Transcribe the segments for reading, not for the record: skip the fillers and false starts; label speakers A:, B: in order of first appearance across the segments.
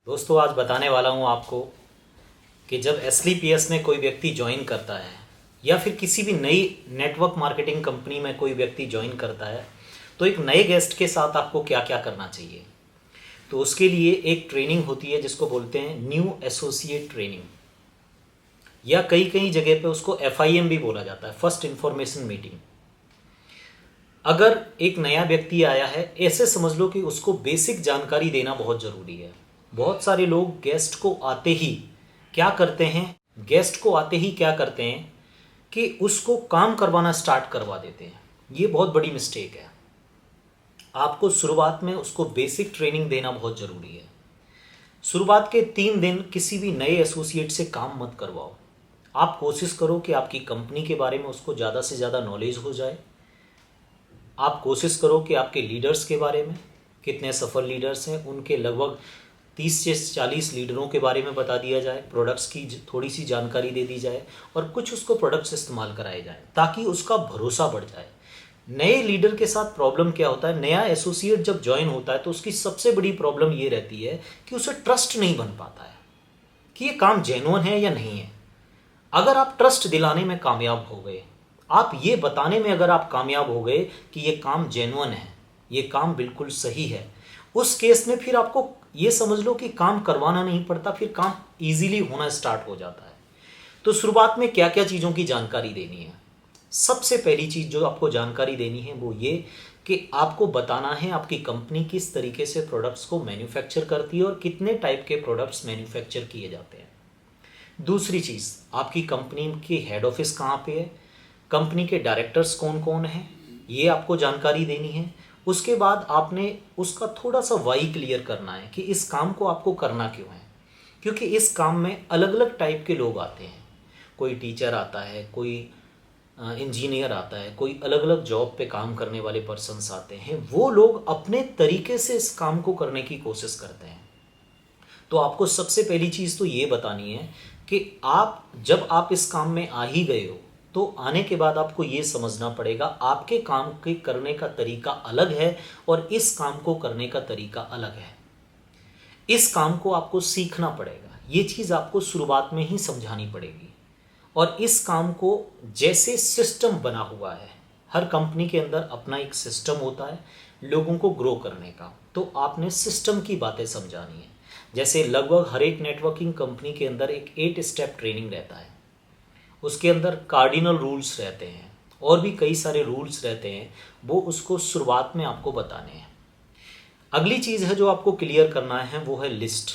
A: दोस्तों आज बताने वाला हूँ आपको कि जब एसलीपीएस में कोई व्यक्ति ज्वाइन करता है या फिर किसी भी नई नेटवर्क मार्केटिंग कंपनी में कोई व्यक्ति ज्वाइन करता है तो एक नए गेस्ट के साथ आपको क्या क्या करना चाहिए। तो उसके लिए एक ट्रेनिंग होती है जिसको बोलते हैं न्यू एसोसिएट ट्रेनिंग, या कई कई जगह पे उसको FIM भी बोला जाता है, फर्स्ट इंफॉर्मेशन मीटिंग। अगर एक नया व्यक्ति आया है, ऐसे समझ लो कि उसको बेसिक जानकारी देना बहुत ज़रूरी है। बहुत सारे लोग गेस्ट को आते ही क्या करते हैं, कि उसको काम करवाना स्टार्ट करवा देते हैं। ये बहुत बड़ी मिस्टेक है। आपको शुरुआत में उसको बेसिक ट्रेनिंग देना बहुत ज़रूरी है। शुरुआत के 3 दिन किसी भी नए एसोसिएट से काम मत करवाओ। आप कोशिश करो कि आपकी कंपनी के बारे में उसको ज़्यादा से ज़्यादा नॉलेज हो जाए। आप कोशिश करो कि आपके लीडर्स के बारे में, कितने सफल लीडर्स हैं, उनके लगभग 30 से 40 लीडरों के बारे में बता दिया जाए। प्रोडक्ट्स की थोड़ी सी जानकारी दे दी जाए और कुछ उसको प्रोडक्ट्स इस्तेमाल कराए जाए ताकि उसका भरोसा बढ़ जाए। नए लीडर के साथ प्रॉब्लम क्या होता है, नया एसोसिएट जब ज्वाइन होता है तो उसकी सबसे बड़ी प्रॉब्लम ये रहती है कि उसे ट्रस्ट नहीं बन पाता है कि ये काम जेन्युइन है या नहीं है। अगर आप ट्रस्ट दिलाने में कामयाब हो गए, आप ये बताने में अगर आप कामयाब हो गए कि ये काम जेन्युइन है, ये काम बिल्कुल सही है, उस केस में फिर आपको ये समझ लो कि काम करवाना नहीं पड़ता, फिर काम इजीली होना स्टार्ट हो जाता है। तो शुरुआत में क्या क्या चीज़ों की जानकारी देनी है। सबसे पहली चीज़ जो आपको जानकारी देनी है वो ये कि आपको बताना है आपकी कंपनी किस तरीके से प्रोडक्ट्स को मैन्युफैक्चर करती है और कितने टाइप के प्रोडक्ट्स मैन्युफैक्चर किए जाते हैं। दूसरी चीज़, आपकी कंपनी की हेड ऑफिस कहाँ पे है, कंपनी के डायरेक्टर्स कौन कौन हैं, ये आपको जानकारी देनी है। उसके बाद आपने उसका थोड़ा सा वाई क्लियर करना है कि इस काम को आपको करना क्यों है। क्योंकि इस काम में अलग अलग टाइप के लोग आते हैं। कोई टीचर आता है, कोई इंजीनियर आता है, कोई अलग अलग जॉब पे काम करने वाले पर्सन्स आते हैं। वो लोग अपने तरीके से इस काम को करने की कोशिश करते हैं। तो आपको सबसे पहली चीज़ तो ये बतानी है कि जब आप इस काम में आ ही गए हो तो आने के बाद आपको ये समझना पड़ेगा आपके काम के करने का तरीका अलग है और इस काम को करने का तरीका अलग है। इस काम को आपको सीखना पड़ेगा। ये चीज़ आपको शुरुआत में ही समझानी पड़ेगी। और इस काम को जैसे सिस्टम बना हुआ है, हर कंपनी के अंदर अपना एक सिस्टम होता है लोगों को ग्रो करने का, तो आपने सिस्टम की बातें समझानी है। जैसे लगभग हर एक नेटवर्किंग कंपनी के अंदर एक 8 स्टेप ट्रेनिंग रहता है। उसके अंदर कार्डिनल रूल्स रहते हैं और भी कई सारे रूल्स रहते हैं, वो उसको शुरुआत में आपको बताने हैं। अगली चीज़ है जो आपको क्लियर करना है वो है लिस्ट।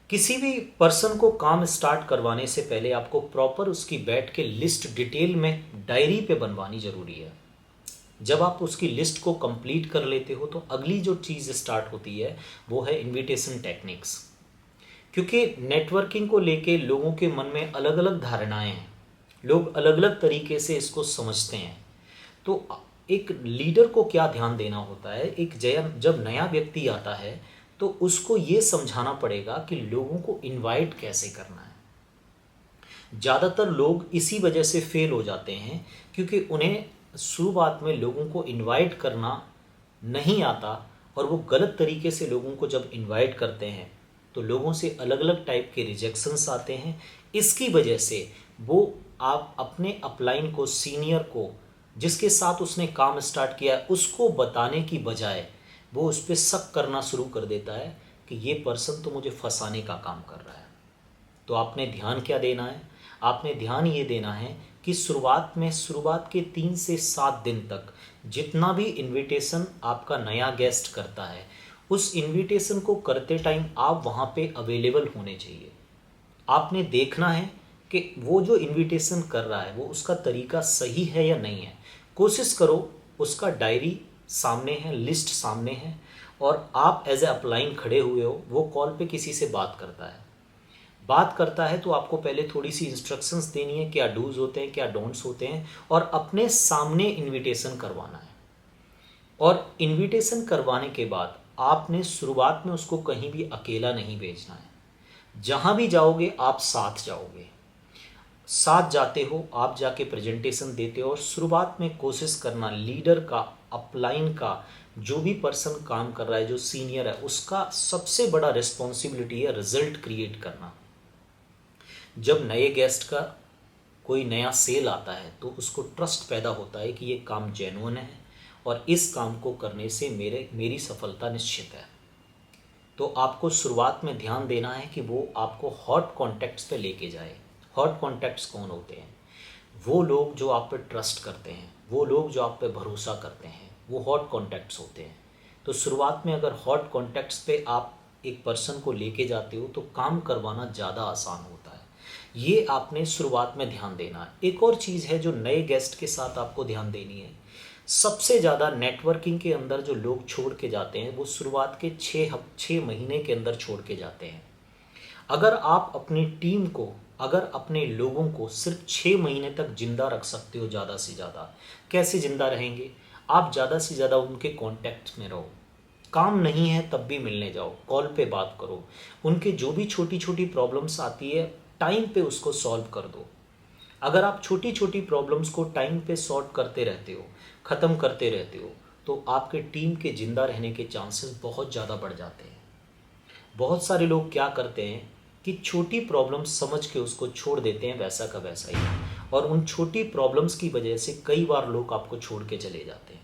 A: किसी भी पर्सन को काम स्टार्ट करवाने से पहले आपको प्रॉपर उसकी बैठ के लिस्ट डिटेल में डायरी पे बनवानी ज़रूरी है। जब आप उसकी लिस्ट को कंप्लीट कर लेते हो तो अगली जो चीज़ स्टार्ट होती है वो है इनविटेशन टेक्निक्स। क्योंकि नेटवर्किंग को लेके लोगों के मन में अलग अलग धारणाएं हैं, लोग अलग अलग तरीके से इसको समझते हैं। तो एक लीडर को क्या ध्यान देना होता है, जब नया व्यक्ति आता है तो उसको ये समझाना पड़ेगा कि लोगों को इनवाइट कैसे करना है। ज़्यादातर लोग इसी वजह से फेल हो जाते हैं क्योंकि उन्हें शुरुआत में लोगों को इनवाइट करना नहीं आता और वो गलत तरीके से लोगों को जब इनवाइट करते हैं तो लोगों से अलग अलग टाइप के रिजेक्शंस आते हैं। इसकी वजह से वो आप अपने अपलाइन को, सीनियर को, जिसके साथ उसने काम स्टार्ट किया है, उसको बताने की बजाय वो उस पर शक करना शुरू कर देता है कि ये पर्सन तो मुझे फंसाने का काम कर रहा है। तो आपने ध्यान क्या देना है, आपने ध्यान ये देना है कि शुरुआत के 3 से 7 दिन तक जितना भी इनविटेशन आपका नया गेस्ट करता है, उस इनविटेशन को करते टाइम आप वहाँ पे अवेलेबल होने चाहिए। आपने देखना है कि वो जो इनविटेशन कर रहा है वो उसका तरीका सही है या नहीं है। कोशिश करो, उसका डायरी सामने है, लिस्ट सामने है और आप एज ए अपलाइन खड़े हुए हो, वो कॉल पे किसी से बात करता है तो आपको पहले थोड़ी सी इंस्ट्रक्शंस देनी है, क्या डूज होते हैं, क्या डोंट्स होते हैं, और अपने सामने इनविटेशन करवाना है। और इनविटेशन करवाने के बाद आपने शुरुआत में उसको कहीं भी अकेला नहीं भेजना है। जहाँ भी जाओगे आप साथ जाओगे, साथ जाते हो, आप जाके प्रेजेंटेशन देते हो और शुरुआत में कोशिश करना लीडर का, अपलाइन का जो भी पर्सन काम कर रहा है, जो सीनियर है, उसका सबसे बड़ा रिस्पॉन्सिबिलिटी है रिजल्ट क्रिएट करना। जब नए गेस्ट का कोई नया सेल आता है तो उसको ट्रस्ट पैदा होता है कि ये काम जेन्युइन है और इस काम को करने से मेरी सफलता निश्चित है। तो आपको शुरुआत में ध्यान देना है कि वो आपको हॉट कॉन्टैक्ट्स पे लेके जाए। हॉट कॉन्टैक्ट्स कौन होते हैं? वो लोग जो आप पे ट्रस्ट करते हैं, वो लोग जो आप पे भरोसा करते हैं, वो हॉट कॉन्टैक्ट्स होते हैं। तो शुरुआत में अगर हॉट कॉन्टैक्ट्स पे आप एक पर्सन को लेके जाते हो तो काम करवाना ज़्यादा आसान होता है। ये आपने शुरुआत में ध्यान देना है। एक और चीज़ है जो नए गेस्ट के साथ आपको ध्यान देनी है। सबसे ज़्यादा नेटवर्किंग के अंदर जो लोग छोड़ के जाते हैं वो शुरुआत के 6 महीने के अंदर छोड़ के जाते हैं। अगर आप अपनी टीम को, अगर अपने लोगों को सिर्फ 6 महीने तक जिंदा रख सकते हो, ज़्यादा से ज़्यादा, कैसे जिंदा रहेंगे? आप ज़्यादा से ज़्यादा उनके कांटेक्ट में रहो। काम नहीं है तब भी मिलने जाओ, कॉल पे बात करो, उनके जो भी छोटी छोटी प्रॉब्लम्स आती है टाइम पे उसको सॉल्व कर दो। अगर आप छोटी छोटी प्रॉब्लम्स को टाइम पे सॉर्ट करते रहते हो, ख़त्म करते रहते हो, तो आपके टीम के ज़िंदा रहने के चांसेस बहुत ज़्यादा बढ़ जाते हैं। बहुत सारे लोग क्या करते हैं कि छोटी प्रॉब्लम्स समझ के उसको छोड़ देते हैं वैसा का वैसा ही, और उन छोटी प्रॉब्लम्स की वजह से कई बार लोग आपको छोड़ के चले जाते हैं।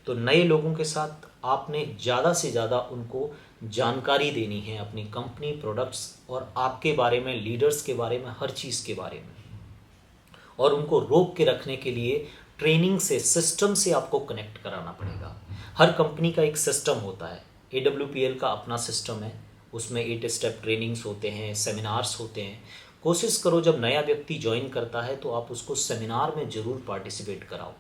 A: तो नए लोगों के साथ आपने ज़्यादा से ज़्यादा उनको जानकारी देनी है अपनी कंपनी, प्रोडक्ट्स और आपके बारे में, लीडर्स के बारे में, हर चीज़ के बारे में। और उनको रोक के रखने के लिए ट्रेनिंग से, सिस्टम से आपको कनेक्ट कराना पड़ेगा। हर कंपनी का एक सिस्टम होता है। AWPL का अपना सिस्टम है, उसमें 8 स्टेप ट्रेनिंग्स होते हैं, सेमिनार्स होते हैं। कोशिश करो जब नया व्यक्ति ज्वाइन करता है तो आप उसको सेमिनार में ज़रूर पार्टिसिपेट कराओ।